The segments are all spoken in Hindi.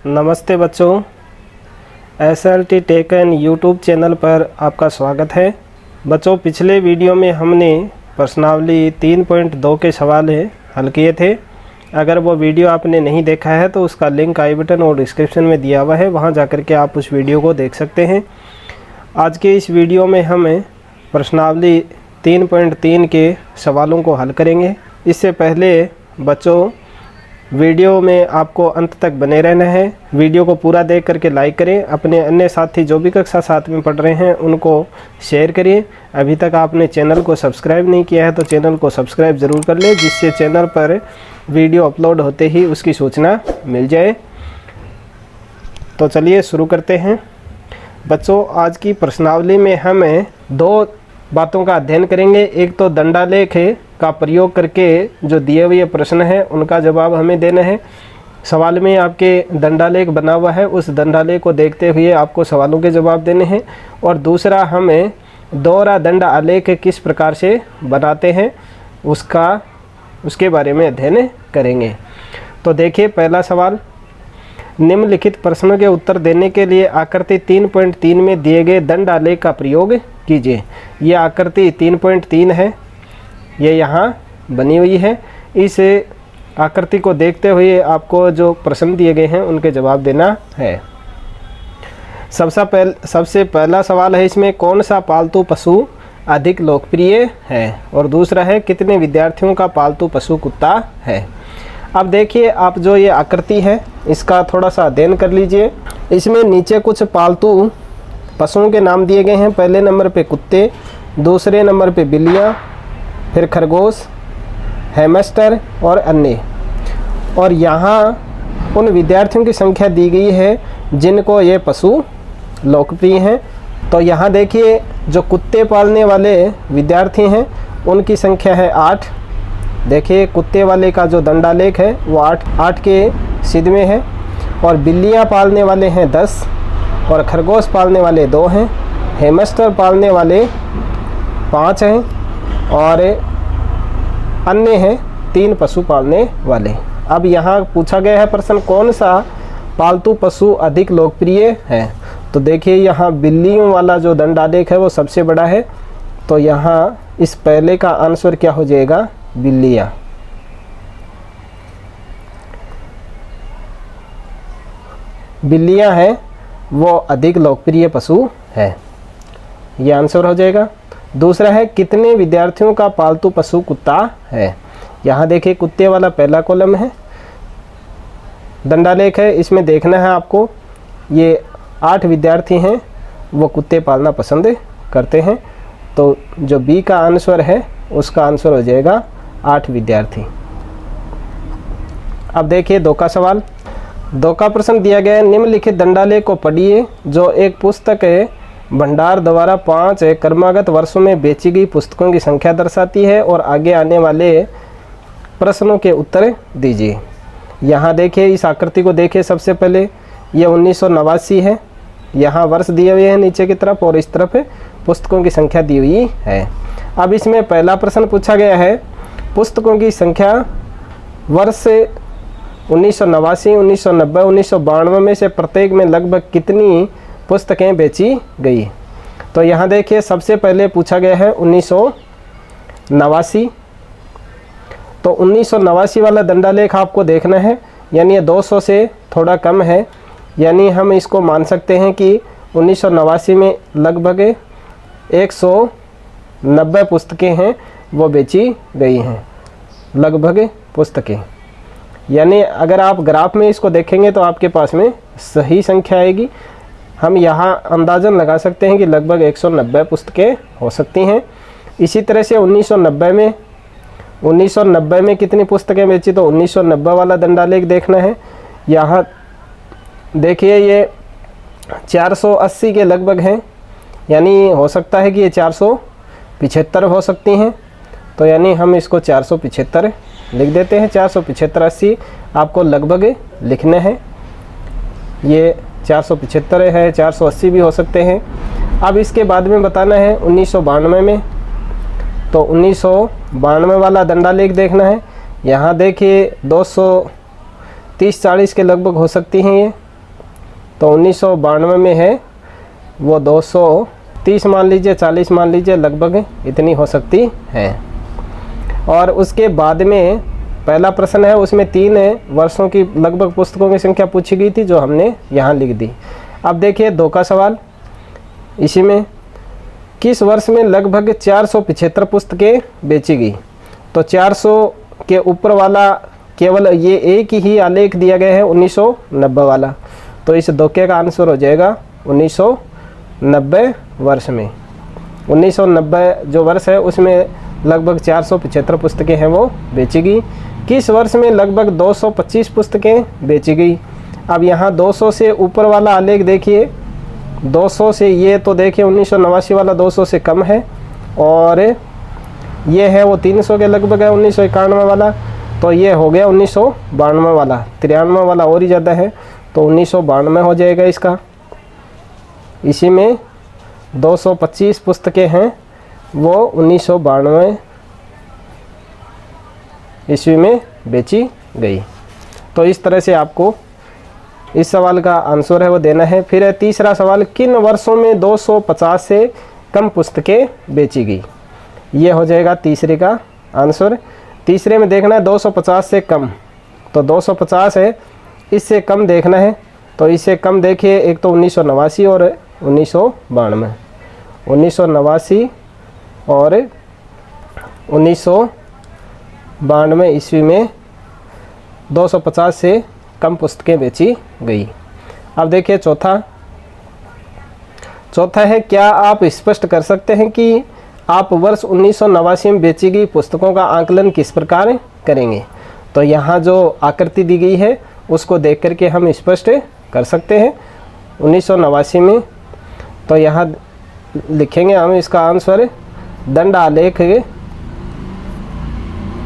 नमस्ते बच्चों, SLT tech and YouTube channel पर आपका स्वागत है। बच्चों, पिछले वीडियो में हमने प्रश्नावली 3.2 के सवाल हल किए थे। अगर वो वीडियो आपने नहीं देखा है तो उसका लिंक आई बटन और डिस्क्रिप्शन में दिया हुआ है, वहाँ जाकर के आप उस वीडियो को देख सकते हैं। आज के इस वीडियो में हम प्रश्नावली 3.3 के सवालों को हल करेंगे। इससे पहले बच्चों, वीडियो में आपको अंत तक बने रहना है। वीडियो को पूरा देख करके लाइक करें। अपने अन्य साथी जो भी कक्षा साथ में पढ़ रहे हैं उनको शेयर करिए। अभी तक आपने चैनल को सब्सक्राइब नहीं किया है तो चैनल को सब्सक्राइब ज़रूर कर लें, जिससे चैनल पर वीडियो अपलोड होते ही उसकी सूचना मिल जाए। तो चलिए शुरू करते हैं। बच्चों, आज की प्रश्नावली में हम दो बातों का अध्ययन करेंगे। एक तो दंडालेख का प्रयोग करके जो दिए हुए प्रश्न है उनका जवाब हमें देना है। सवाल में आपके दंडालेख बना हुआ है, उस दंडालेख को देखते हुए आपको सवालों के जवाब देने हैं। और दूसरा, हमें दोहरा दंड आलेख किस प्रकार से बनाते हैं उसके बारे में अध्ययन करेंगे। तो देखिए, पहला सवाल, निम्नलिखित प्रश्नों के उत्तर देने के लिए आकृति 3.3 में दिए गए दंड आलेख का प्रयोग कीजिए। ये आकृति 3.3 है, ये यहाँ बनी हुई है। इस आकृति को देखते हुए आपको जो प्रश्न दिए गए हैं उनके जवाब देना है। सबसे पहला सवाल है इसमें, कौन सा पालतू पशु अधिक लोकप्रिय है? और दूसरा है, कितने विद्यार्थियों का पालतू पशु कुत्ता है? अब देखिए, आप जो ये आकृति है इसका थोड़ा सा अध्ययन कर लीजिए। इसमें नीचे कुछ पालतू पशुओं के नाम दिए गए हैं। पहले नंबर पे कुत्ते, दूसरे नंबर पे बिल्लियाँ, फिर खरगोश, हैमस्टर और अन्य। और यहाँ उन विद्यार्थियों की संख्या दी गई है जिनको ये पशु लोकप्रिय हैं। तो यहाँ देखिए, जो कुत्ते पालने वाले विद्यार्थी हैं उनकी संख्या है 8। देखिए, कुत्ते वाले का जो दंडालेख है वो 8 के सिद्ध में है। और बिल्लियाँ पालने वाले हैं 10, और खरगोश पालने वाले 2 हैं, हैमस्टर पालने वाले 5 हैं, और अन्य हैं 3 पशु पालने वाले। अब यहाँ पूछा गया है प्रश्न, कौन सा पालतू पशु अधिक लोकप्रिय है? तो देखिए, यहाँ बिल्लियों वाला जो दंडालेख है वो सबसे बड़ा है। तो यहाँ इस पहले का आंसर क्या हो जाएगा? बिल्लियाँ। बिल्लियाँ हैं वो अधिक लोकप्रिय पशु है, ये आंसर हो जाएगा। दूसरा है, कितने विद्यार्थियों का पालतू पशु कुत्ता है? यहाँ देखिए, कुत्ते वाला पहला कॉलम है, दंडालेख है। इसमें देखना है आपको, ये 8 विद्यार्थी हैं वो कुत्ते पालना पसंद करते हैं। तो जो बी का आंसर है उसका आंसर हो जाएगा 8 विद्यार्थी। अब देखिए, 2 का सवाल। 2 का प्रश्न दिया गया है, निम्नलिखित दंडालेख को पढ़िए जो एक पुस्तक भंडार द्वारा 5 क्रमागत वर्षों में बेची गई पुस्तकों की संख्या दर्शाती है, और आगे आने वाले प्रश्नों के उत्तर दीजिए। यहाँ देखिए, इस आकृति को देखिए। सबसे पहले ये 1989 है, यहाँ वर्ष दिए हुए हैं नीचे की तरफ, और इस तरफ पुस्तकों की संख्या दी हुई है। अब इसमें पहला प्रश्न पूछा गया है, पुस्तकों की संख्या वर्ष 1989, 1990, 1992 में से प्रत्येक में लगभग कितनी पुस्तकें बेची गई? तो यहाँ देखिए, सबसे पहले पूछा गया है 1989। तो 1989 वाला दंडालेख आपको देखना है, यानी ये 200 से थोड़ा कम है। यानी हम इसको मान सकते हैं कि 1989 में लगभग 190 पुस्तकें हैं वो बेची गई हैं, लगभग पुस्तकें। यानी अगर आप ग्राफ में इसको देखेंगे तो आपके पास में सही संख्या आएगी। हम यहाँ अंदाज़न लगा सकते हैं कि लगभग 190 पुस्तकें हो सकती हैं। इसी तरह से 1990 में कितनी पुस्तकें बेची? तो 1990 वाला दंडालेख देखना है। यहाँ देखिए, ये 480 के लगभग हैं, यानी हो सकता है कि ये 475 हो सकती हैं। तो यानी हम इसको 475 लिख देते हैं। 475, 80 आपको लगभग लिखने हैं। ये 475 है, 480 भी हो सकते हैं। अब इसके बाद में बताना है 1992 में। तो 1992 वाला दंडालेख देखना है। यहाँ देखिए 230-40 के लगभग हो सकती हैं ये, तो 1992 में है वो 230 मान लीजिए, 40 मान लीजिए, लगभग इतनी हो सकती है। और उसके बाद में पहला प्रश्न है, उसमें 3 वर्षों की लगभग पुस्तकों की संख्या पूछी गई थी जो हमने यहाँ लिख दी। अब देखिए 2 का सवाल, इसी में किस वर्ष में लगभग 475 पुस्तकें बेची गई। तो 400 के ऊपर वाला केवल ये एक ही आलेख दिया गया है 1990 वाला, तो इस धोखे का आंसर हो जाएगा 1990 वर्ष में। 1990 जो वर्ष है उसमें लगभग 475 पुस्तकें हैं वो बेची गई। किस वर्ष में लगभग 225 पुस्तकें बेची गई। अब यहाँ 200 से ऊपर वाला आलेख देखिए, 200 से ये तो देखिए 1989 वाला 200 से कम है, और ये है वो 300 के लगभग है 1991 वाला, तो ये हो गया 1992 वाला। 93 वाला और ही ज़्यादा है, तो 1992 हो जाएगा इसका। इसी में 225 पुस्तकें हैं वो 1992 ईस्वी में बेची गई। तो इस तरह से आपको इस सवाल का आंसर है वो देना है। फिर है तीसरा सवाल, किन वर्षों में 250 से कम पुस्तकें बेची गई। ये हो जाएगा तीसरे का आंसर। तीसरे में देखना है 250 से कम, तो 250 है, इससे कम देखना है। तो इससे कम देखिए, एक तो 1989 और 1992, 1989 और 1992 ईस्वी में 250 से कम पुस्तकें बेची गई। अब देखिए चौथा है, क्या आप स्पष्ट कर सकते हैं कि आप वर्ष 1989 में बेची गई पुस्तकों का आकलन किस प्रकार करेंगे। तो यहाँ जो आकृति दी गई है उसको देख करके हम स्पष्ट कर सकते हैं 1989 में। तो यहाँ लिखेंगे हम इसका आंसर, दंड आलेख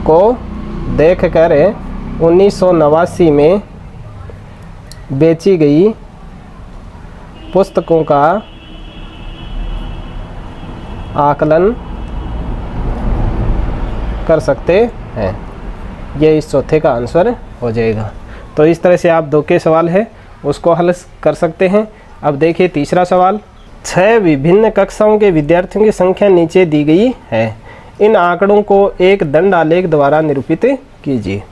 को देख कर 1989 में बेची गई पुस्तकों का आकलन कर सकते हैं। ये इस चौथे का आंसर हो जाएगा। तो इस तरह से आप 2 के सवाल है उसको हल कर सकते हैं। अब देखिए तीसरा सवाल, 6 विभिन्न कक्षाओं के विद्यार्थियों की संख्या नीचे दी गई है, इन आंकड़ों को एक दंड आलेख द्वारा निरूपित कीजिए।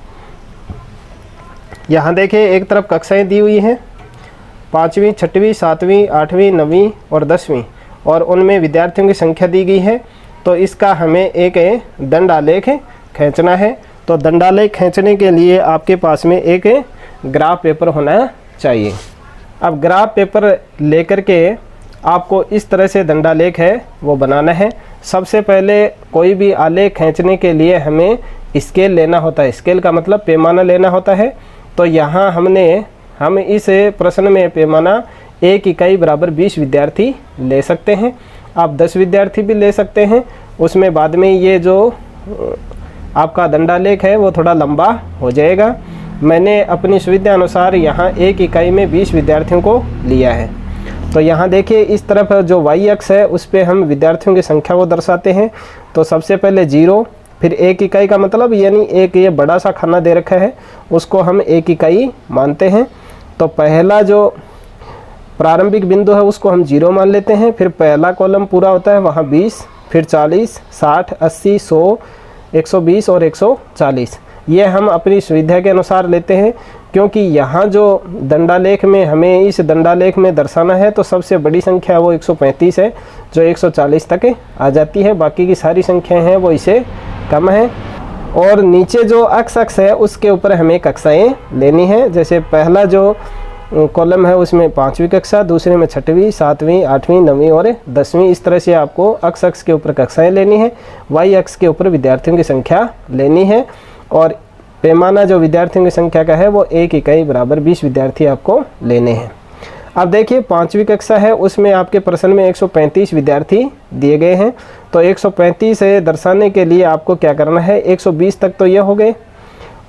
यहाँ देखिए एक तरफ कक्षाएं दी हुई हैं, 5वीं, 6वीं, 7वीं, 8वीं, 9वीं और 10वीं, और उनमें विद्यार्थियों की संख्या दी गई है। तो इसका हमें एक दंड आलेख खींचना है। तो दंड आलेख खींचने के लिए आपके पास में एक ग्राफ पेपर होना चाहिए। अब ग्राफ पेपर लेकर के आपको इस तरह से दंड आलेख है वो बनाना है। सबसे पहले कोई भी आलेख खींचने के लिए हमें स्केल लेना होता है। स्केल का मतलब पैमाना लेना होता है। तो यहाँ हम इस प्रश्न में पैमाना 1 इकाई बराबर 20 विद्यार्थी ले सकते हैं। आप 10 विद्यार्थी भी ले सकते हैं। उसमें बाद में ये जो आपका दंडालेख है वो थोड़ा लंबा हो जाएगा। मैंने अपनी सुविधा अनुसार यहाँ 1 इकाई में 20 विद्यार्थियों को लिया है। तो यहाँ देखिए इस तरफ जो y अक्ष है उस पर हम विद्यार्थियों की संख्या को दर्शाते हैं। तो सबसे पहले 0, फिर 1 इकाई का मतलब यानी एक ये बड़ा सा खाना दे रखा है उसको हम 1 इकाई मानते हैं। तो पहला जो प्रारंभिक बिंदु है उसको हम 0 मान लेते हैं। फिर पहला कॉलम पूरा होता है वहाँ 20, फिर 40, 60, 80, 100, 120 और 140। ये हम अपनी सुविधा के अनुसार लेते हैं, क्योंकि यहाँ जो दंडालेख में हमें इस दंडालेख में दर्शाना है तो सबसे बड़ी संख्या वो 135 है जो 140 तक आ जाती है। बाकी की सारी संख्याएं हैं वो इसे कम है। और नीचे जो अक्ष है उसके ऊपर हमें कक्षाएं लेनी है। जैसे पहला जो कॉलम है उसमें 5वीं कक्षा, दूसरे में 6वीं, 7वीं, 8वीं, 9वीं और 10वीं। इस तरह से आपको अक्ष के ऊपर कक्षाएं लेनी है, y अक्ष के ऊपर विद्यार्थियों की संख्या लेनी है। और पैमाना जो विद्यार्थियों की संख्या का है वो 1 इकाई बराबर 20 विद्यार्थी आपको लेने हैं। अब देखिए 5वीं कक्षा है उसमें आपके प्रश्न में 135 विद्यार्थी दिए गए हैं। तो 135 दर्शाने के लिए आपको क्या करना है, 120 तक तो ये हो गए,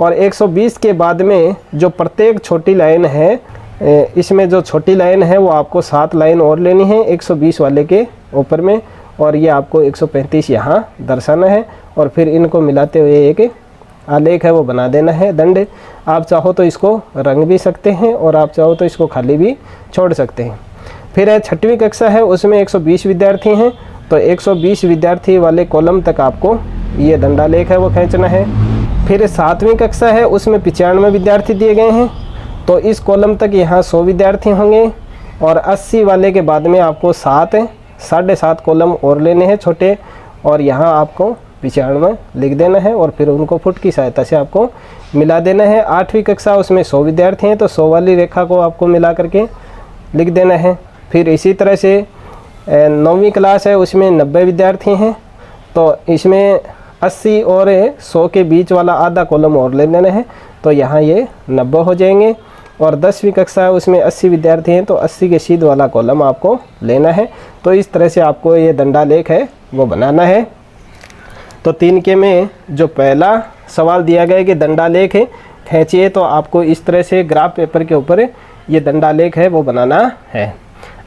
और 120 के बाद में जो प्रत्येक छोटी लाइन है इसमें जो छोटी लाइन है वो आपको 7 लाइन और लेनी है 120 वाले के ऊपर में, और ये आपको 135 यहाँ दर्शाना है। और फिर इनको मिलाते हुए एक आलेख है वो बना देना है। दंड आप चाहो तो इसको रंग भी सकते हैं और आप चाहो तो इसको खाली भी छोड़ सकते हैं। फिर है 6वीं कक्षा है, उसमें 120 विद्यार्थी हैं, तो 120 विद्यार्थी वाले कॉलम तक आपको ये दंडालेख है वो खींचना है। फिर 7वीं कक्षा है, उसमें 95 विद्यार्थी दिए गए हैं, तो इस कॉलम तक यहाँ 100 विद्यार्थी होंगे और 80 वाले के बाद में आपको 7.5 कॉलम और लेने हैं छोटे, और यहाँ आपको 95 लिख देना है और फिर उनको फुट की सहायता से आपको मिला देना है। 8वीं कक्षा उसमें 100 विद्यार्थी हैं, तो 100 वाली रेखा को आपको मिला करके लिख देना है। फिर इसी तरह से 9वीं क्लास है, उसमें 90 विद्यार्थी हैं, तो इसमें 80 और 100 के बीच वाला आधा कॉलम और ले लेना है, तो यहाँ ये 90 हो जाएंगे। और 10वीं कक्षा है, उसमें 80 विद्यार्थी हैं, तो 80 के सीध वाला कॉलम आपको लेना है। तो इस तरह से आपको ये दंडालेख है वो बनाना है। तो 3 के में जो पहला सवाल दिया गया है कि दंडालेख है खींचिए, तो आपको इस तरह से ग्राफ पेपर के ऊपर ये दंडालेख है वो बनाना है।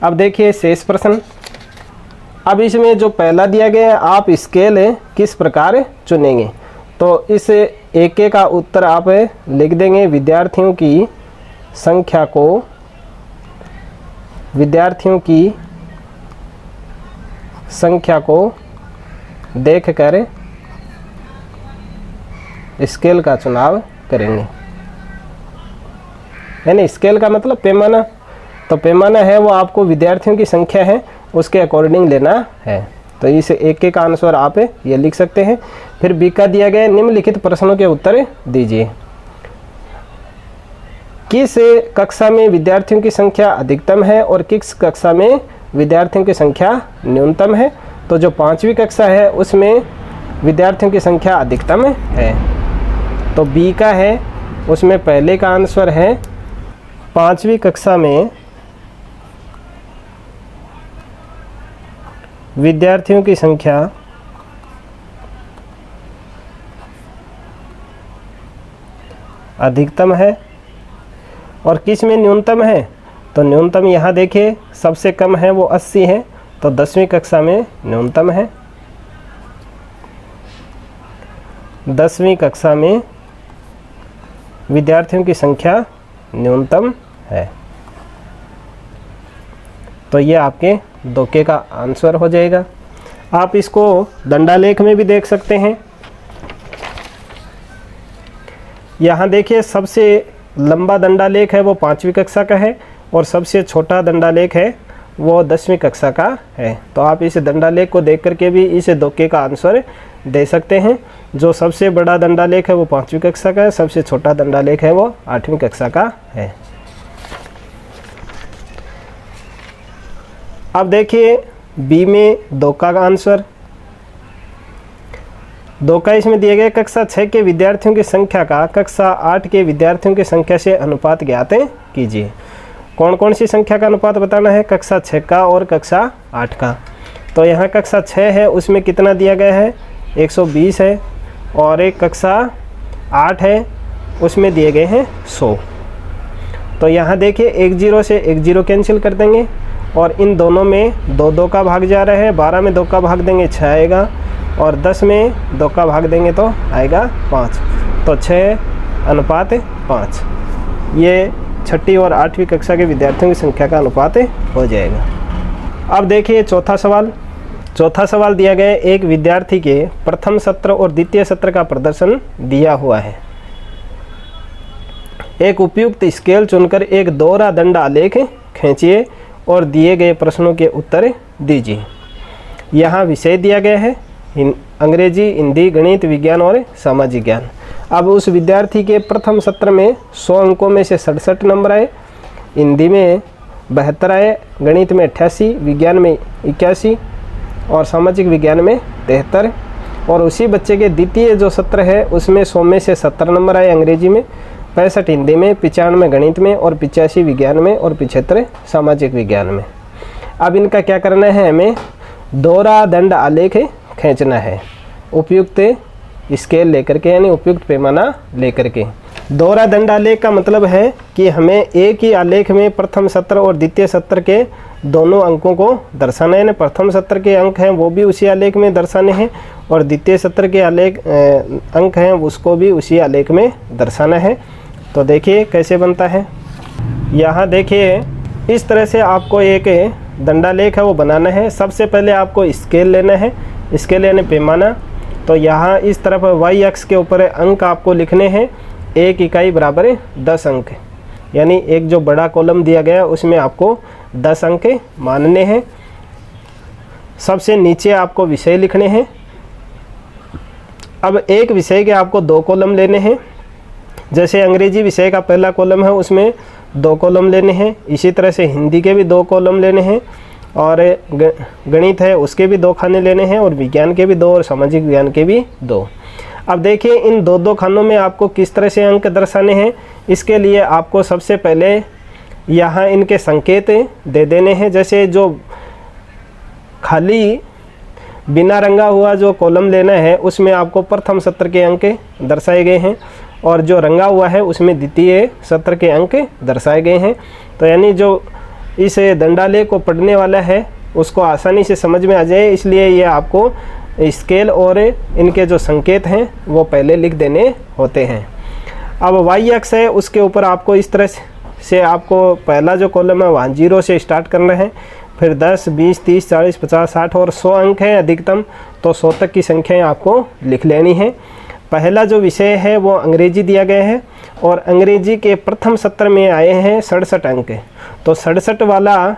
अब देखिए शेष प्रश्न। अब इसमें जो पहला दिया गया है, आप स्केल किस प्रकार चुनेंगे, तो इस एक का उत्तर आप लिख देंगे। विद्यार्थियों की संख्या को देखकर स्केल का चुनाव करेंगे। यानी स्केल का मतलब पैमाना, तो पैमाना है वो आपको विद्यार्थियों की संख्या है उसके अकॉर्डिंग लेना है। तो इस एक का आंसर आप ये लिख सकते हैं। फिर बी का दिया गया निम्नलिखित प्रश्नों के उत्तर दीजिए। किस कक्षा में विद्यार्थियों की संख्या अधिकतम है और किस कक्षा में विद्यार्थियों की संख्या न्यूनतम है, तो जो 5वीं कक्षा है उसमें विद्यार्थियों की संख्या अधिकतम है, तो बी का है, उसमें पहले का आंसर है 5वीं कक्षा में विद्यार्थियों की संख्या अधिकतम है। और किस में न्यूनतम है, तो न्यूनतम यहाँ देखिए सबसे कम है वो 80 है, तो 10वीं कक्षा में न्यूनतम है। 10वीं कक्षा में विद्यार्थियों की संख्या न्यूनतम है, तो ये आपके 2 के का आंसर हो जाएगा। आप इसको दंडालेख में भी देख सकते हैं। यहाँ देखिए सबसे लंबा दंडालेख है वो 5वीं कक्षा का है और सबसे छोटा दंडालेख है वो 10वीं कक्षा का है। तो आप इस दंडालेख को देख करके भी इस 2 के का आंसर दे सकते हैं। जो सबसे बड़ा दंडालेख है वो 5वीं कक्षा का है, सबसे छोटा दंडालेख है वो 8वीं कक्षा का है। अब देखिए बी में 2 का आंसर। 2 का इसमें दिए गए कक्षा 6 के विद्यार्थियों की संख्या का कक्षा 8 के विद्यार्थियों की संख्या से अनुपात ज्ञात कीजिए। कौन कौन सी संख्या का अनुपात बताना है, कक्षा 6 का और कक्षा 8 का। तो यहाँ कक्षा 6 है उसमें कितना दिया गया है 120 है, और एक कक्षा 8 है उसमें दिए गए हैं 100। तो यहाँ देखिए 1 0 से 1 0 कैंसिल कर देंगे और इन दोनों में 2 2 का भाग जा रहा है। 12 में 2 का भाग देंगे 6 आएगा, और 10 में 2 का भाग देंगे तो आएगा 5। तो 6:5 ये 6ठी और 8वीं कक्षा के विद्यार्थियों की संख्या का अनुपात हो जाएगा। अब देखिए चौथा सवाल दिया गया है, एक विद्यार्थी के प्रथम सत्र और द्वितीय सत्र का प्रदर्शन दिया हुआ है। एक उपयुक्त स्केल चुनकर एक दोहरा दंडालेख खींचिए और दिए गए प्रश्नों के उत्तर दीजिए। यहाँ विषय दिया गया है अंग्रेजी, हिंदी, गणित, विज्ञान और सामाजिक ज्ञान। अब उस विद्यार्थी के प्रथम सत्र में 100 अंकों में से 67 नंबर आए, हिंदी में 72 आए, गणित में 88, विज्ञान में 81 और सामाजिक विज्ञान में 73। और उसी बच्चे के द्वितीय जो सत्र है उसमें 100 में से 70 नंबर आए अंग्रेजी में, 65 हिंदी में, 95 गणित में और 85 विज्ञान में और 75 सामाजिक विज्ञान में। अब इनका क्या करना है, हमें दोहरा दंड आलेख खींचना है उपयुक्त स्केल लेकर के, यानी उपयुक्त पैमाना लेकर के। दोहरा दंड आलेख का मतलब है कि हमें एक ही आलेख में प्रथम सत्र और द्वितीय सत्र के दोनों अंकों को दर्शाना है। प्रथम सत्र के अंक हैं वो भी उसी आलेख में दर्शाने हैं और द्वितीय सत्र के आलेख अंक हैं उसको भी उसी आलेख में दर्शाना है। तो देखिए कैसे बनता है। यहाँ देखिए इस तरह से आपको एक दंडालेख है वो बनाना है। सबसे पहले आपको स्केल लेना है, स्केल यानी पैमाना। तो यहाँ इस तरफ y अक्ष के ऊपर अंक आपको लिखने हैं। 1 इकाई बराबर 10 अंक, यानी एक जो बड़ा कॉलम दिया गया उसमें आपको 10 अंक मानने हैं। सबसे नीचे आपको विषय लिखने हैं। अब एक विषय के आपको 2 कॉलम लेने हैं। जैसे अंग्रेजी विषय का पहला कॉलम है उसमें 2 कॉलम लेने हैं। इसी तरह से हिंदी के भी 2 कॉलम लेने हैं और गणित है उसके भी 2 खाने लेने हैं और विज्ञान के भी 2 और सामाजिक विज्ञान के भी 2। अब देखिए इन 2-2 खानों में आपको किस तरह से अंक दर्शाने हैं। इसके लिए आपको सबसे पहले यहाँ इनके संकेत दे देने हैं। जैसे जो खाली बिना रंगा हुआ जो कॉलम लेना है उसमें आपको प्रथम सत्र के अंक दर्शाए गए हैं और जो रंगा हुआ है उसमें द्वितीय सत्र के अंक दर्शाए गए हैं। तो यानी जो इस दंडालेख को पढ़ने वाला है उसको आसानी से समझ में आ जाए, इसलिए ये आपको स्केल और इनके जो संकेत हैं वो पहले लिख देने होते हैं। अब वाई अक्ष है उसके ऊपर आपको इस तरह से आपको पहला जो कॉलम है वहाँ 0 से स्टार्ट करना है, फिर 10, 20, 30, 40, 50, 60 और 100 अंक हैं अधिकतम, तो 100 तक की संख्याएं आपको लिख लेनी है। पहला जो विषय है वो अंग्रेजी दिया गया है और अंग्रेजी के प्रथम सत्र में आए हैं 67 अंक, तो 67 वाला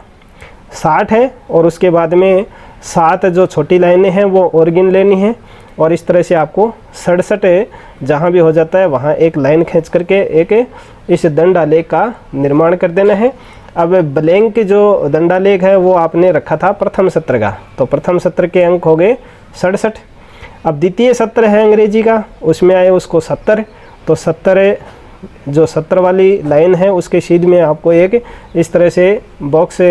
60 है और उसके बाद में 7 जो छोटी लाइनें हैं वो और गिन लेनी है और इस तरह से आपको 67 जहाँ भी हो जाता है वहाँ एक लाइन खींच करके एक इस दंडालेख का निर्माण कर देना है। अब ब्लैंक जो दंडालेख है वो आपने रखा था प्रथम सत्र का, तो प्रथम सत्र के अंक हो गए 67। अब द्वितीय सत्र है अंग्रेजी का उसमें आए उसको 70, तो 70 जो 70 वाली लाइन है उसके सीध में आपको एक इस तरह से बॉक्स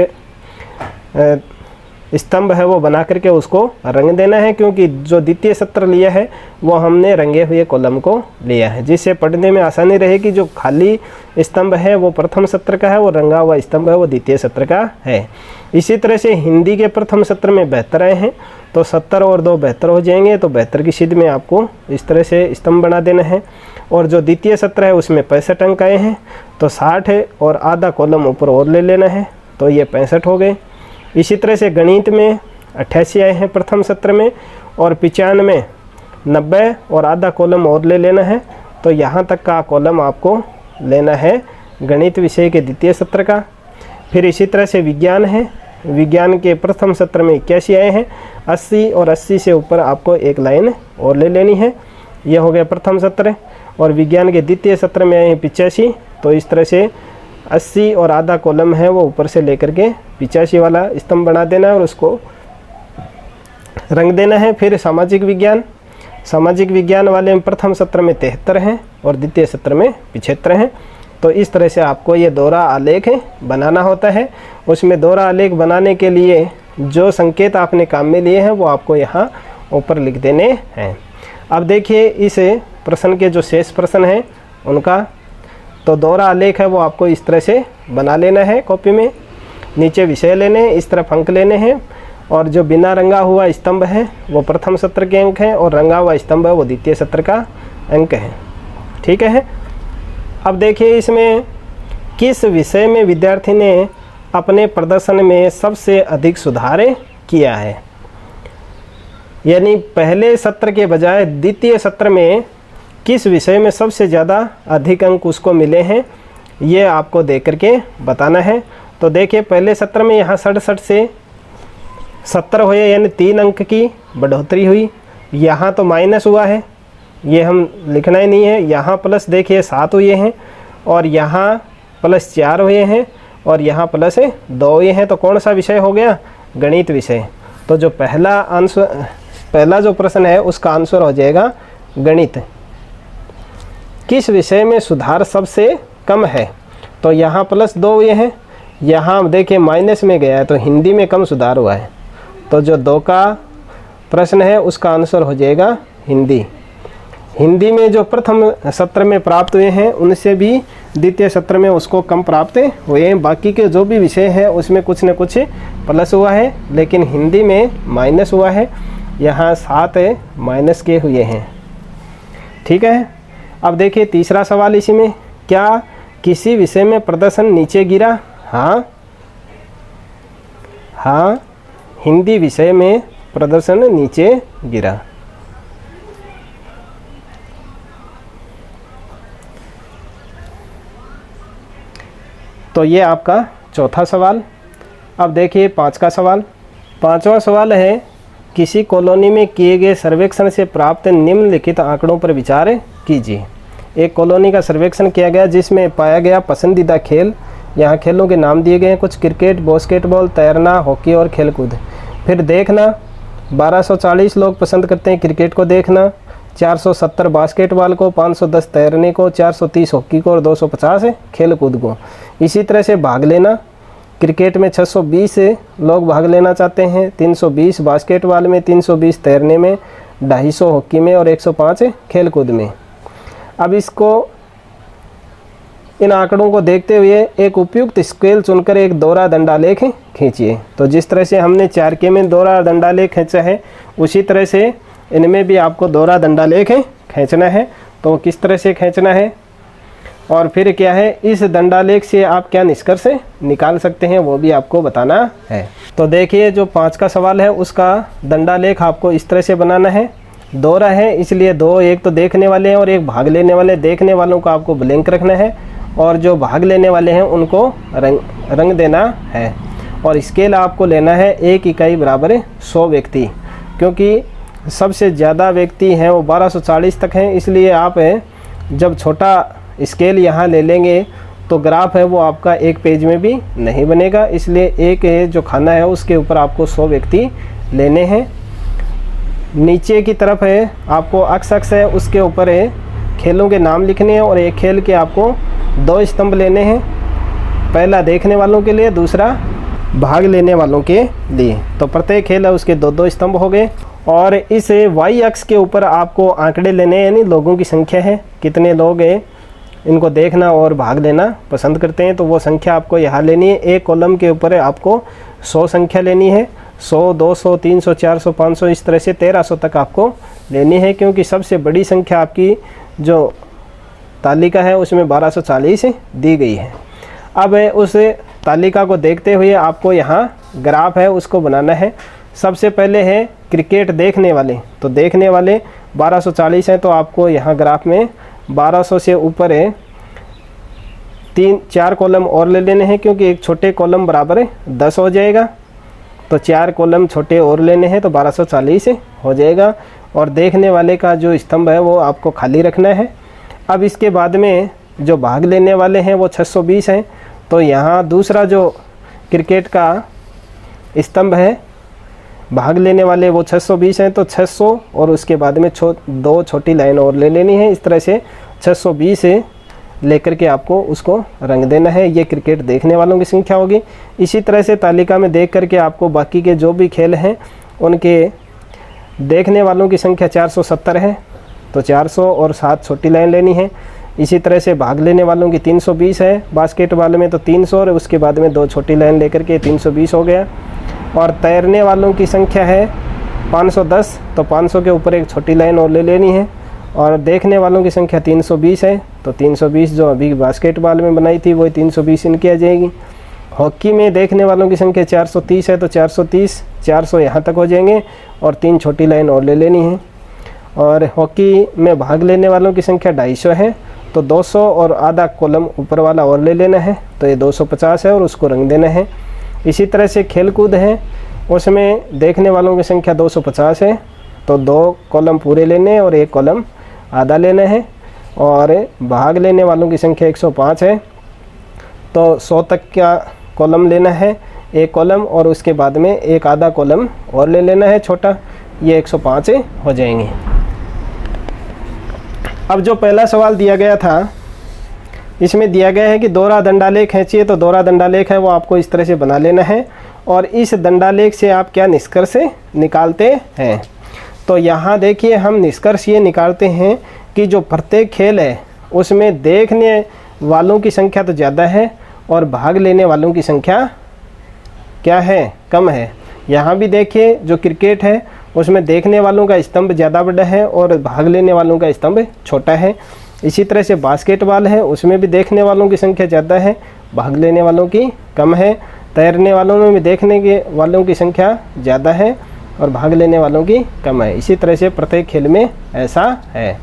स्तंभ है वो बना करके उसको रंग देना है, क्योंकि जो द्वितीय सत्र लिया है वो हमने रंगे हुए कॉलम को लिया है, जिससे पढ़ने में आसानी रहेगी। जो खाली स्तंभ है वो प्रथम सत्र का है, वो रंगा हुआ स्तंभ है वो द्वितीय सत्र का है। इसी तरह से हिंदी के प्रथम सत्र में 72 आए हैं, तो 70 और 2 72 हो जाएंगे, तो 72 की सीध में आपको इस तरह से स्तंभ बना देना है। और जो द्वितीय सत्र है उसमें 65 अंक आए हैं, तो 60 है और आधा कॉलम ऊपर और ले लेना है, तो ये 65 हो गए। इसी तरह से गणित में 88 आए हैं प्रथम सत्र में और 95, 90 और आधा कॉलम और ले लेना है, तो यहाँ तक का कॉलम आपको लेना है गणित विषय के द्वितीय सत्र का। फिर इसी तरह से विज्ञान है, विज्ञान के प्रथम सत्र में 81 आए हैं, 80 और 80 से ऊपर आपको एक लाइन और ले लेनी है, यह हो गया प्रथम सत्र। और विज्ञान के द्वितीय सत्र में आए हैं 85, तो इस तरह से 80 और आधा कॉलम है वो ऊपर से लेकर के 85 वाला स्तंभ बना देना है और उसको रंग देना है। फिर सामाजिक विज्ञान, सामाजिक विज्ञान वाले में प्रथम सत्र में 73 हैं और द्वितीय सत्र में 75 हैं। तो इस तरह से आपको ये दोहरा आलेख बनाना होता है। उसमें दोहरा आलेख बनाने के लिए जो संकेत आपने काम में लिए हैं वो आपको यहाँ ऊपर लिख देने हैं। अब देखिए इस प्रश्न के जो शेष प्रश्न हैं उनका, तो दोहरा आलेख है वो आपको इस तरह से बना लेना है कॉपी में। नीचे विषय लेने हैं, इस तरफ अंक लेने हैं और जो बिना रंगा हुआ स्तंभ है वो प्रथम सत्र के अंक हैं और रंगा हुआ स्तंभ है वो द्वितीय सत्र का अंक है। ठीक है। अब देखिए इसमें किस विषय में विद्यार्थी ने अपने प्रदर्शन में सबसे अधिक सुधार किया है, यानी पहले सत्र के बजाय द्वितीय सत्र में किस विषय में सबसे ज़्यादा अधिक अंक उसको मिले हैं, ये आपको देख करके बताना है। तो देखिए पहले सत्र में यहाँ 67 से 70 हुए, यानी 3 अंक की बढ़ोतरी हुई। यहाँ तो माइनस हुआ है, ये हम लिखना ही नहीं है। यहाँ प्लस देखिए 7 हुए हैं और यहाँ प्लस 4 हुए हैं और यहाँ प्लस 2 हुए हैं। तो कौन सा विषय हो गया? गणित विषय। तो जो पहला जो प्रश्न है उसका आंसर हो जाएगा गणित। किस विषय में सुधार सबसे कम है? तो यहाँ प्लस 2 हुए हैं, यहाँ देखिए माइनस में गया है, तो हिंदी में कम सुधार हुआ है। तो जो 2 का प्रश्न है उसका आंसर हो जाएगा हिंदी। हिंदी में जो प्रथम सत्र में प्राप्त हुए हैं उनसे भी द्वितीय सत्र में उसको कम प्राप्त हुए हैं। बाकी के जो भी विषय हैं उसमें कुछ न कुछ प्लस हुआ है, लेकिन हिंदी में माइनस हुआ है। यहाँ 7 माइनस के हुए हैं। ठीक है। अब देखिए तीसरा सवाल इसी में, क्या किसी विषय में प्रदर्शन नीचे गिरा? हाँ, हाँ, हिंदी विषय में प्रदर्शन नीचे गिरा। तो ये आपका चौथा सवाल। अब देखिए 5वां सवाल। 5वां सवाल है, किसी कॉलोनी में किए गए सर्वेक्षण से प्राप्त निम्नलिखित आंकड़ों पर विचार कीजिए। एक कॉलोनी का सर्वेक्षण किया गया जिसमें पाया गया पसंदीदा खेल, यहाँ खेलों के नाम दिए गए हैं कुछ, क्रिकेट, बास्केटबॉल, तैरना, हॉकी और खेलकूद। फिर देखना, 1240 लोग पसंद करते हैं क्रिकेट को देखना, 470 बास्केटबॉल को, 510 तैरने को, 430 हॉकी को और 250 खेलकूद को। इसी तरह से भाग लेना, क्रिकेट में 620 लोग भाग लेना चाहते हैं, 320 बास्केटबॉल में, 320 तैरने में, 250 हॉकी में और 105 खेलकूद में। अब इसको, इन आंकड़ों को देखते हुए एक उपयुक्त स्केल चुनकर एक दोहरा दंडालेख खींचिए। तो जिस तरह से हमने 4K में दोहरा दंडालेख खींचा है, उसी तरह से इनमें भी आपको दोहरा दंडालेख खींचना है। तो किस तरह से खींचना है और फिर क्या है, इस दंडालेख से आप क्या निष्कर्ष निकाल सकते हैं वो भी आपको बताना है। तो देखिए जो 5 का सवाल है उसका दंडालेख आपको इस तरह से बनाना है। दोहरा है इसलिए 2, एक तो देखने वाले हैं और एक भाग लेने वाले। देखने वालों को आपको ब्लैंक रखना है और जो भाग लेने वाले हैं उनको रंग देना है। और स्केल आपको लेना है 1 इकाई बराबर 100 व्यक्ति, क्योंकि सबसे ज़्यादा व्यक्ति हैं वो 1240 तक हैं। इसलिए आप जब छोटा स्केल यहाँ ले लेंगे तो ग्राफ है वो आपका एक पेज में भी नहीं बनेगा। इसलिए एक जो खाना है उसके ऊपर आपको 100 व्यक्ति लेने हैं। नीचे की तरफ है आपको अक्ष है, उसके ऊपर है खेलों के नाम लिखने हैं और एक खेल के आपको 2 स्तंभ लेने हैं, पहला देखने वालों के लिए, दूसरा भाग लेने वालों के लिए। तो प्रत्येक खेल है उसके 2-2 स्तंभ हो गए। और इस वाई अक्ष के ऊपर आपको आंकड़े लेने हैं, यानी लोगों की संख्या है, कितने लोग हैं इनको देखना और भाग लेना पसंद करते हैं, तो वो संख्या आपको यहाँ लेनी है। एक कॉलम के ऊपर आपको 100 संख्या लेनी है, 100, 200, 300, 400, 500, इस तरह से 1300 तक आपको लेनी है, क्योंकि सबसे बड़ी संख्या आपकी जो तालिका है उसमें 1240 दी गई है। अब उस तालिका को देखते हुए आपको यहाँ ग्राफ है उसको बनाना है। सबसे पहले है क्रिकेट देखने वाले, तो देखने वाले 1240 हैं, तो आपको यहाँ ग्राफ में 1200 से ऊपर है 3-4 कॉलम और ले लेने हैं, क्योंकि एक छोटे कॉलम बराबर 10 हो जाएगा। तो 4 कॉलम छोटे और लेने हैं तो 1240 हो जाएगा। और देखने वाले का जो स्तंभ है वो आपको खाली रखना है। अब इसके बाद में जो भाग लेने वाले हैं वो 620 हैं, तो यहाँ दूसरा जो क्रिकेट का स्तंभ है, भाग लेने वाले वो 620 हैं, तो 600 और उसके बाद में 2 छोटी लाइन और ले लेनी है। इस तरह से 620 लेकर के आपको उसको रंग देना है। ये क्रिकेट देखने वालों की संख्या होगी। इसी तरह से तालिका में देख करके आपको बाकी के जो भी खेल हैं उनके देखने वालों की संख्या 470 है, तो 400 और 7 छोटी लाइन लेनी है। इसी तरह से भाग लेने वालों की 320 है, बास्केटबॉल में तो 300 और उसके बाद में 2 छोटी लाइन लेकर के 320 हो गया। और तैरने वालों की संख्या है 510, तो 500 के ऊपर एक छोटी लाइन और ले लेनी है। और देखने वालों की संख्या 320 है, तो 320 जो अभी बास्केटबॉल में बनाई थी वही 320 इनकी आ जाएगी। हॉकी में देखने वालों की संख्या 430 है, तो 430, 400 यहाँ तक हो जाएंगे और 3 छोटी लाइन और ले लेनी है। और हॉकी में भाग लेने वालों की संख्या 250 है, तो 200 और आधा कॉलम ऊपर वाला और ले लेना है, तो ये 250 है और उसको रंग देना है। इसी तरह से खेलकूद है, उसमें देखने वालों की संख्या 250 है, तो 2 कॉलम पूरे लेने और 1 कॉलम आधा लेना है। और भाग लेने वालों की संख्या 105 है, तो 100 तक का कॉलम लेना है, 1 कॉलम और उसके बाद में 1 आधा कॉलम और ले लेना है छोटा, ये 105 हो जाएंगे। अब जो पहला सवाल दिया गया था इसमें दिया गया है कि दोहरा दंडालेख खींचिए, तो दोहरा दंडालेख है वो आपको इस तरह से बना लेना है। और इस दंडालेख से आप क्या निष्कर्ष निकालते हैं, तो यहाँ देखिए हम निष्कर्ष ये निकालते हैं कि जो प्रत्येक खेल है उसमें देखने वालों की संख्या तो ज़्यादा है और भाग लेने वालों की संख्या क्या है, कम है। यहाँ भी देखिए जो क्रिकेट है उसमें देखने वालों का स्तंभ ज़्यादा बड़ा है और भाग लेने वालों का स्तंभ छोटा है। इसी तरह से बास्केटबॉल है, उसमें भी देखने वालों की संख्या ज़्यादा है, भाग लेने वालों की कम है। तैरने वालों में भी देखने के वालों की संख्या ज़्यादा है और भाग लेने वालों की कम है। इसी तरह से प्रत्येक खेल में ऐसा है।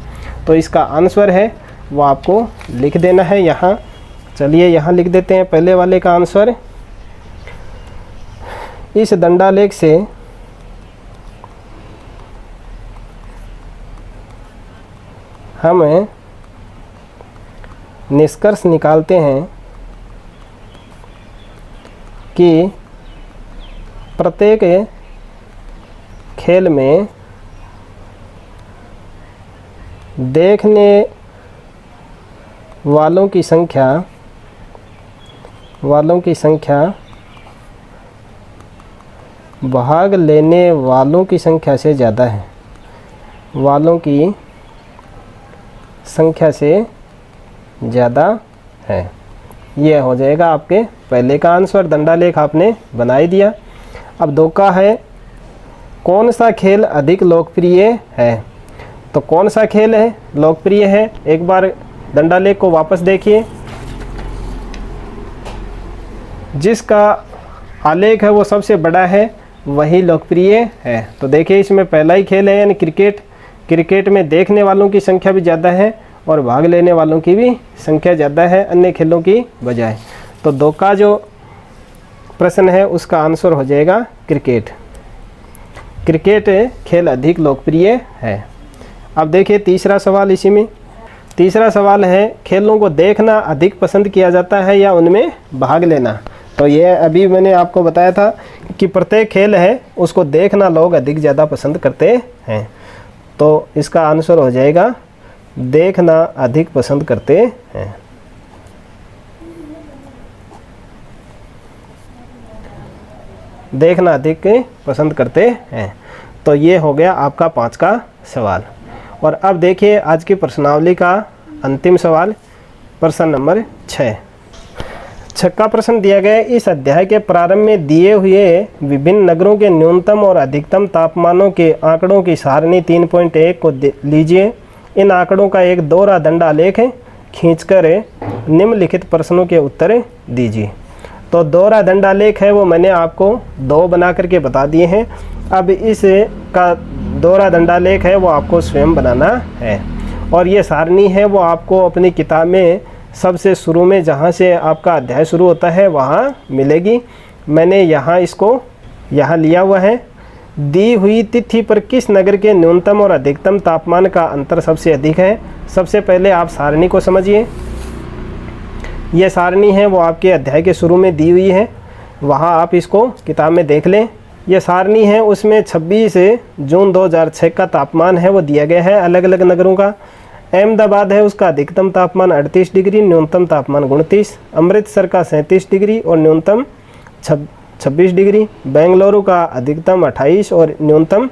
तो इसका आंसर है वो आपको लिख देना है यहाँ। चलिए यहाँ लिख देते हैं पहले वाले का आंसर। इस दंडालेख से हम निष्कर्ष निकालते हैं कि प्रत्येक खेल में देखने वालों की संख्या भाग लेने वालों की संख्या से ज़्यादा है, वालों की संख्या से ज़्यादा है। यह हो जाएगा आपके पहले का आंसर। दंडालेख आपने बना ही दिया। अब दो का है, कौन सा खेल अधिक लोकप्रिय है। तो कौन सा खेल है लोकप्रिय है, एक बार दंडालेख को वापस देखिए। जिसका आलेख है वो सबसे बड़ा है वही लोकप्रिय है। तो देखिए इसमें पहला ही खेल है यानी क्रिकेट। क्रिकेट में देखने वालों की संख्या भी ज़्यादा है और भाग लेने वालों की भी संख्या ज़्यादा है अन्य खेलों की बजाय। तो दो का जो प्रश्न है उसका आंसर हो जाएगा क्रिकेट। क्रिकेट खेल अधिक लोकप्रिय है। अब देखिए तीसरा सवाल इसी में। तीसरा सवाल है, खेलों को देखना अधिक पसंद किया जाता है या उनमें भाग लेना। तो ये अभी मैंने आपको बताया था कि प्रत्येक खेल है उसको देखना लोग अधिक ज़्यादा पसंद करते हैं। तो इसका आंसर हो जाएगा देखना अधिक पसंद करते हैं। देखना अधिक पसंद करते हैं। तो ये हो गया आपका 5 का सवाल। और अब देखिए आज की प्रश्नावली का अंतिम सवाल, प्रश्न नंबर 6। 6 प्रश्न दिया गया है, इस अध्याय के प्रारंभ में दिए हुए विभिन्न नगरों के न्यूनतम और अधिकतम तापमानों के आंकड़ों की सारणी 3.1 को लीजिए। इन आंकड़ों का एक दोहरा दंडालेख खींचकर निम्नलिखित प्रश्नों के उत्तर दीजिए। तो दोहरा दंडालेख है वो मैंने आपको 2 बना करके बता दिए हैं। अब इस का दोहरा दंडालेख है वो आपको स्वयं बनाना है। और ये सारणी है वो आपको अपनी किताब में सबसे शुरू में जहाँ से आपका अध्याय शुरू होता है वहाँ मिलेगी। मैंने यहाँ इसको यहाँ लिया हुआ है। दी हुई तिथि पर किस नगर के न्यूनतम और अधिकतम तापमान का अंतर सबसे अधिक है। सबसे पहले आप सारणी को समझिए। ये सारणी है वो आपके अध्याय के शुरू में दी हुई है, वहाँ आप इसको किताब में देख लें। ये सारणी है उसमें 26 जून 2006 का तापमान है वो दिया गया है अलग अलग नगरों का। अहमदाबाद है उसका अधिकतम तापमान 38 डिग्री, न्यूनतम तापमान 29। अमृतसर का 37 डिग्री और न्यूनतम 26 डिग्री। बेंगलुरु का अधिकतम 28 और न्यूनतम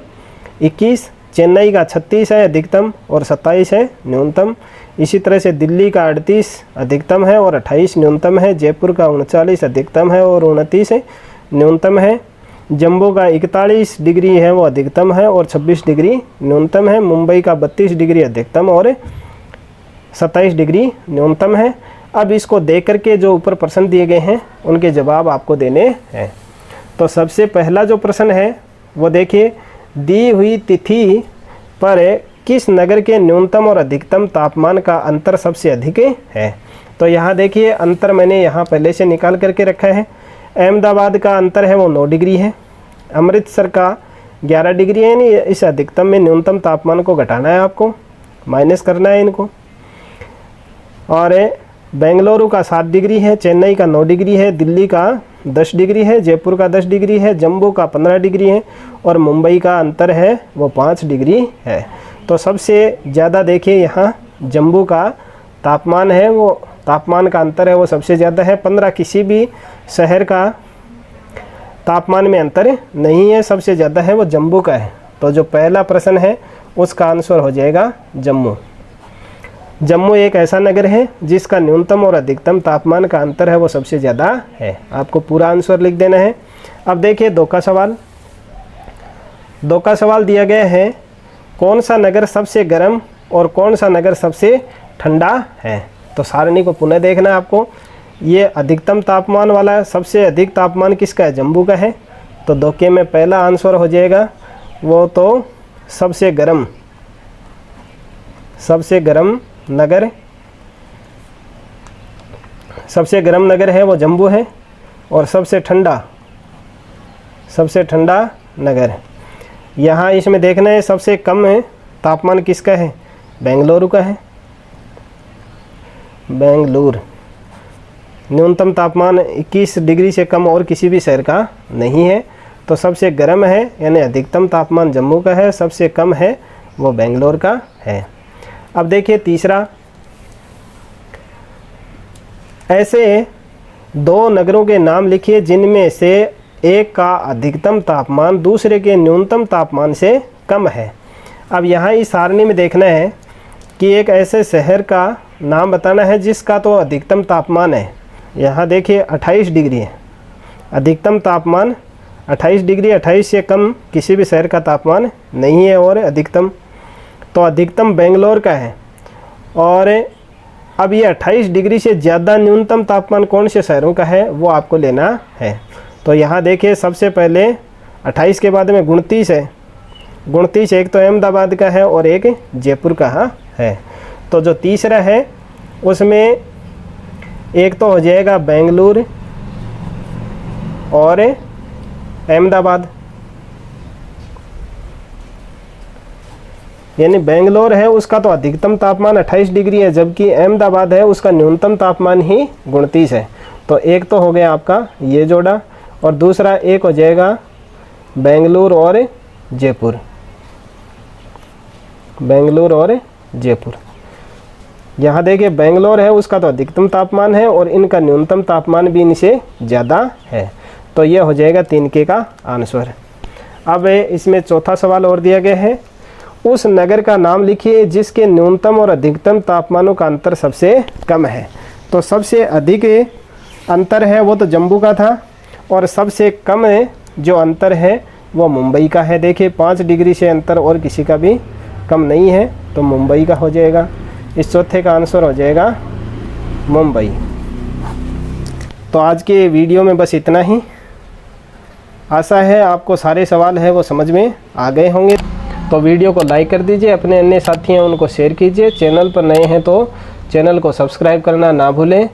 21। चेन्नई का 36 है अधिकतम और 27 है न्यूनतम। इसी तरह से दिल्ली का 38 अधिकतम है और 28 न्यूनतम है। जयपुर का 39 अधिकतम है और 29 न्यूनतम है। जम्मू का 41 डिग्री है वो अधिकतम है और 26 डिग्री न्यूनतम है। मुंबई का 32 डिग्री अधिकतम और 27 डिग्री न्यूनतम है। अब इसको देख करके जो ऊपर प्रश्न दिए गए हैं उनके जवाब आपको देने हैं। तो सबसे पहला जो प्रश्न है वो देखिए, दी हुई तिथि पर किस नगर के न्यूनतम और अधिकतम तापमान का अंतर सबसे अधिक है। तो यहाँ देखिए अंतर मैंने यहाँ पहले से निकाल करके रखा है। अहमदाबाद का अंतर है वो 9 डिग्री है। अमृतसर का 11 डिग्री है, यानी इस अधिकतम में न्यूनतम तापमान को घटाना है, आपको माइनस करना है इनको। और बेंगलुरु का 7 डिग्री है। चेन्नई का 9 डिग्री है। दिल्ली का 10 डिग्री है। जयपुर का 10 डिग्री है। जम्मू का 15 डिग्री है और मुंबई का अंतर है वो 5 डिग्री है। तो सबसे ज़्यादा देखिए यहाँ जम्मू का तापमान है वो तापमान का अंतर है वो सबसे ज़्यादा है। 15 किसी भी शहर का तापमान में अंतर नहीं है, सबसे ज़्यादा है वो जम्मू का है। तो जो पहला प्रश्न है उसका आंसर हो जाएगा जम्मू। जम्मू एक ऐसा नगर है जिसका न्यूनतम और अधिकतम तापमान का अंतर है वो सबसे ज़्यादा है। आपको पूरा आंसर लिख देना है। अब देखिए दो का सवाल दिया गया है, कौन सा नगर सबसे गर्म और कौन सा नगर सबसे ठंडा है। तो सारणी को पुनः देखना है आपको। ये अधिकतम तापमान वाला है, सबसे अधिक तापमान किसका है, जम्मू का है। तो दो के में पहला आंसर हो जाएगा वो तो सबसे गर्म नगर है वो जम्मू है। और सबसे ठंडा नगर, यहाँ इसमें देखना है सबसे कम है तापमान किसका है, बेंगलुरु का है। बेंगलुरु न्यूनतम तापमान 21 डिग्री से कम और किसी भी शहर का नहीं है। तो सबसे गर्म है यानी अधिकतम तापमान जम्मू का है, सबसे कम है वो बेंगलोर का है। अब देखिए तीसरा, ऐसे दो नगरों के नाम लिखिए जिनमें से एक का अधिकतम तापमान दूसरे के न्यूनतम तापमान से कम है। अब यहाँ इस सारणी में देखना है कि एक ऐसे शहर का नाम बताना है जिसका तो अधिकतम तापमान है, यहाँ देखिए 28 डिग्री है, अधिकतम तापमान 28 डिग्री, 28 से कम किसी भी शहर का तापमान नहीं है। और अधिकतम बेंगलोर का है। और अब ये 28 डिग्री से ज़्यादा न्यूनतम तापमान कौन से शहरों का है वो आपको लेना है। तो यहाँ देखिए सबसे पहले 28 के बाद में 29 है। 29 एक तो अहमदाबाद का है और एक जयपुर का है। तो जो तीसरा है उसमें एक तो हो जाएगा बेंगलुरु और अहमदाबाद, यानी बेंगलोर है उसका तो अधिकतम तापमान 28 डिग्री है, जबकि अहमदाबाद है उसका न्यूनतम तापमान ही 29 है। तो एक तो हो गया आपका ये जोड़ा, और दूसरा एक हो जाएगा बेंगलुरु और जयपुर। यहाँ देखिए बेंगलोर है उसका तो अधिकतम तापमान है और इनका न्यूनतम तापमान भी इनसे ज़्यादा है। तो ये हो जाएगा 3 का आंसर। अब इसमें चौथा सवाल और दिया गया है, उस नगर का नाम लिखिए जिसके न्यूनतम और अधिकतम तापमानों का अंतर सबसे कम है। तो सबसे अधिक अंतर है वो तो जम्मू का था, और सबसे कम जो अंतर है वो मुंबई का है। देखिए 5 डिग्री से अंतर और किसी का भी कम नहीं है, तो मुंबई का हो जाएगा। इस चौथे का आंसर हो जाएगा मुंबई। तो आज के वीडियो में बस इतना ही। आशा है आपको सारे सवाल है वो समझ में आ गए होंगे। तो वीडियो को लाइक कर दीजिए, अपने अन्य साथी हैं उनको शेयर कीजिए। चैनल पर नए हैं तो चैनल को सब्सक्राइब करना ना भूलें।